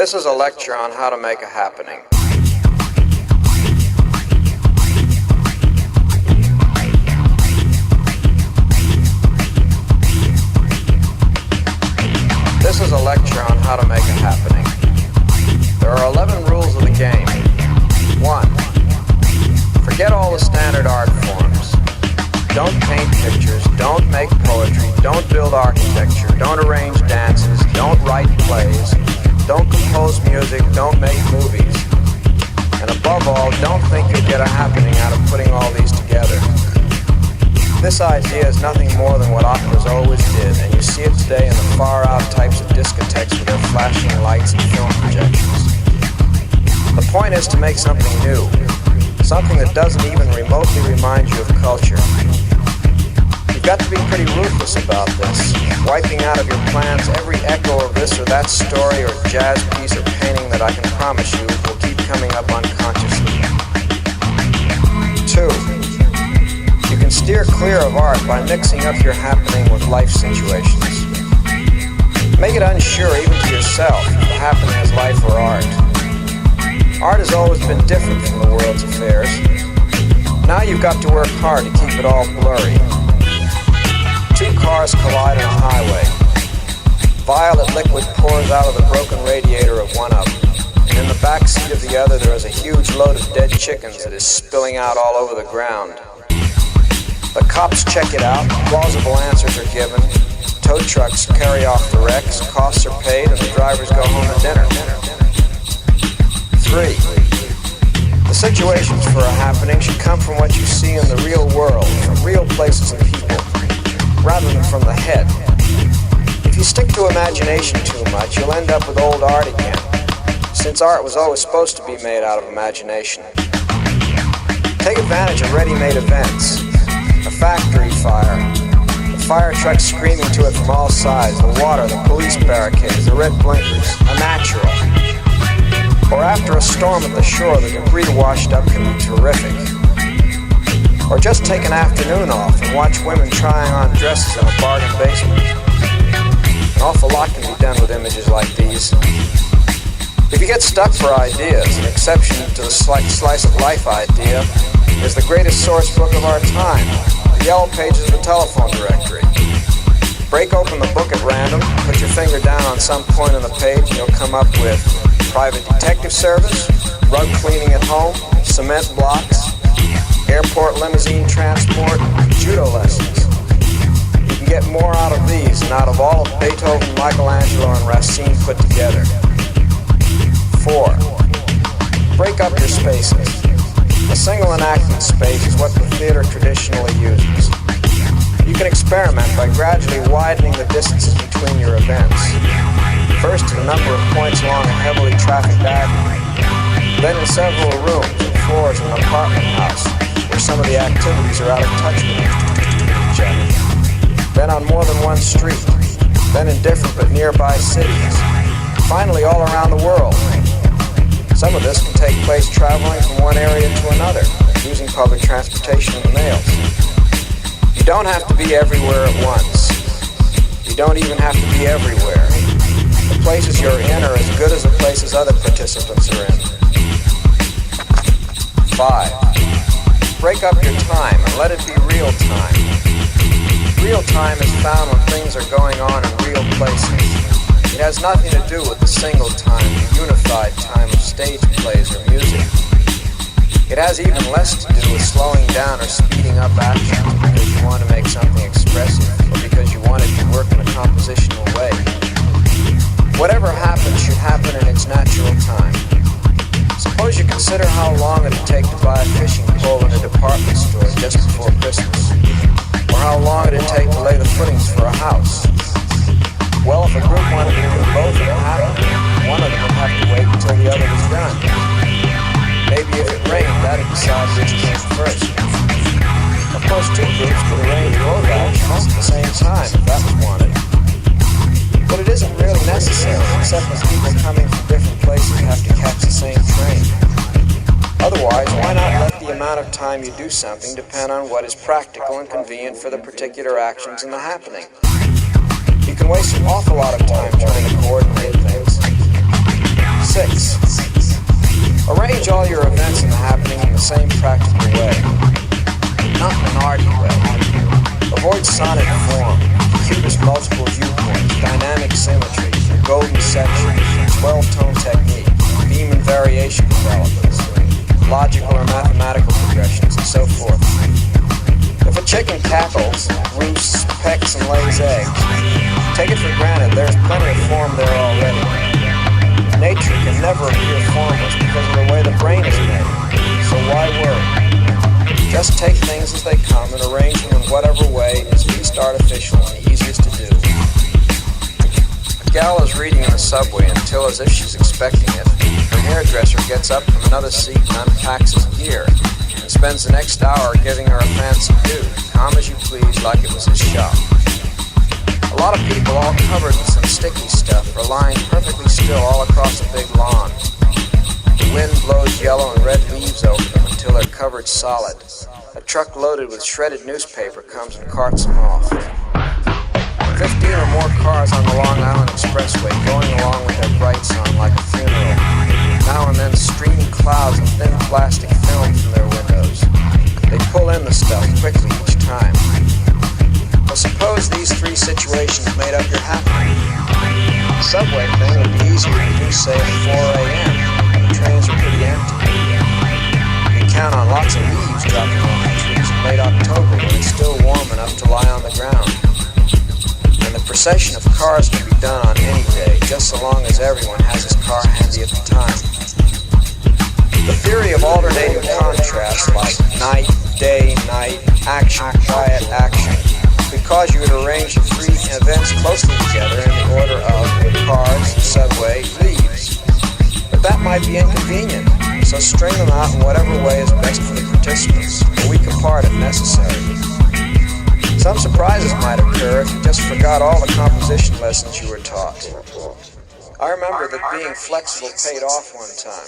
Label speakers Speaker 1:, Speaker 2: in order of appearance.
Speaker 1: This is a lecture on how to make a happening. This is a lecture on how to make a happening. There are 11 rules of the game. 1. Forget all the standard art forms. Don't paint pictures, don't make poetry, don't build architecture, don't arrange dances, don't write plays, don't compose music, don't make movies. And above all, don't think you'll get a happening out of putting all these together. This idea is nothing more than what operas always did, and you see it today in the far-out types of discotheques with their flashing lights and film projections. The point is to make something new, something that doesn't even remotely remind you of culture. You've got to be pretty ruthless about this, wiping out of your plans every echo of this or that story or jazz piece or painting that I can promise you will keep coming up unconsciously. 2. You can steer clear of art by mixing up your happening with life situations. Make it unsure even to yourself if the happening is life or art. Art has always been different from the world's affairs. Now you've got to work hard to keep it all blurry. 2 cars collide on a highway. Violet liquid pours out of the broken radiator of one of them, and in the back seat of the other there is a huge load of dead chickens that is spilling out all over the ground. The cops check it out, plausible answers are given, tow trucks carry off the wrecks, costs are paid, and the drivers go home to dinner. 3. The situations for a happening should come from what you see in the real world, from real places and people, rather than from the head. If you stick to imagination too much, you'll end up with old art again, since art was always supposed to be made out of imagination. Take advantage of ready-made events. A factory fire, the fire truck screaming to it from all sides, the water, the police barricades, the red blinkers, a natural. Or after a storm at the shore, the debris washed up can be terrific. Or just take an afternoon off and watch women trying on dresses in a bargain basement. An awful lot can be done with images like these. If you get stuck for ideas, an exception to the slice of life idea is the greatest source book of our time, the yellow pages of the telephone directory. Break open the book at random, put your finger down on some point on the page, and you'll come up with private detective service, rug cleaning at home, cement blocks, airport limousine transport, judo lessons. You can get more out of these than out of all of Beethoven, Michelangelo, and Racine put together. 4. Break up your spaces. A single enactment space is what the theater traditionally uses. You can experiment by gradually widening the distances between your events. First to the number of points along a heavily trafficked avenue, then in several rooms and floors in an apartment house where some of the activities are out of touch with each other. Then on more than one street, then in different but nearby cities, finally all around the world. Some of this can take place traveling from one area to another, using public transportation and the mails. You don't have to be everywhere at once. You don't even have to be everywhere. The places you're in are as good as the places other participants are in. 5. Break up your time and let it be real time. Real time is found when things are going on in real places. It has nothing to do with the single time, the unified time of stage plays or music. It has even less to do with slowing down or speeding up action because you want to make something expressive or because you want it to work in a compositional way. Whatever happens should happen in its natural time. Suppose you consider how long it would take to buy a fishing pole in a department store just before Christmas, or how long it would take to lay the footings for a house. Well, if a group wanted to do both of them happen, one of them would have to wait until the other was done. Maybe if it rained, that'd decide which came first. Of course, 2 groups could arrange both actions at the same time if that was wanted. But it isn't really necessary, except when people coming from different places have to catch the same train. Otherwise, why not let the amount of time you do something depend on what is practical and convenient for the particular actions in the happening? You can waste an awful lot of time trying to coordinate things. practical way. Not in an arty way. Avoid sonnet form, cubist multiple viewpoints, dynamic symmetry, golden section, 12-tone technique, beam and variation developments, logical or mathematical progressions, and so forth. If a chicken cackles, roosts, pecks, and lays eggs, take it for granted there's plenty of form there already. Nature can never appear formless because of the way the brain is made, so why worry? Just take things as they come and arrange them in whatever way is least artificial and easiest to do. A gal is reading in the subway until, as if she's expecting it, her hairdresser gets up from another seat and unpacks his gear, and spends the next hour giving her a fancy do, calm as you please, like it was his shop. A lot of people, all covered with some sticky stuff, are lying perfectly still all across a big lawn. The wind blows yellow and red leaves over them until they're covered solid. A truck loaded with shredded newspaper comes and carts them off. 15 or more cars on the Long Island Expressway going along with their brights on like a funeral. Now and then streaming clouds of thin plastic film from their windows. They pull in the stuff quickly each time. Well, suppose these three situations made up your happening. The subway thing would be easier to do, say, at 4 a.m. when the trains are pretty empty. You can count on lots of leaves dropping off the trees in late October when it's still warm enough to lie on the ground. And the procession of cars can be done on any day, just so long as everyone has his car handy at the time. The theory of alternating contrasts like night, day, night, action, quiet, action, could cause you to arrange the three events closely together in the order of cars, subway, leaves. But that might be inconvenient, so string them out in whatever way is best for the participants, a week apart if necessary. Some surprises might occur if you just forgot all the composition lessons you were taught. I remember that being flexible paid off one time.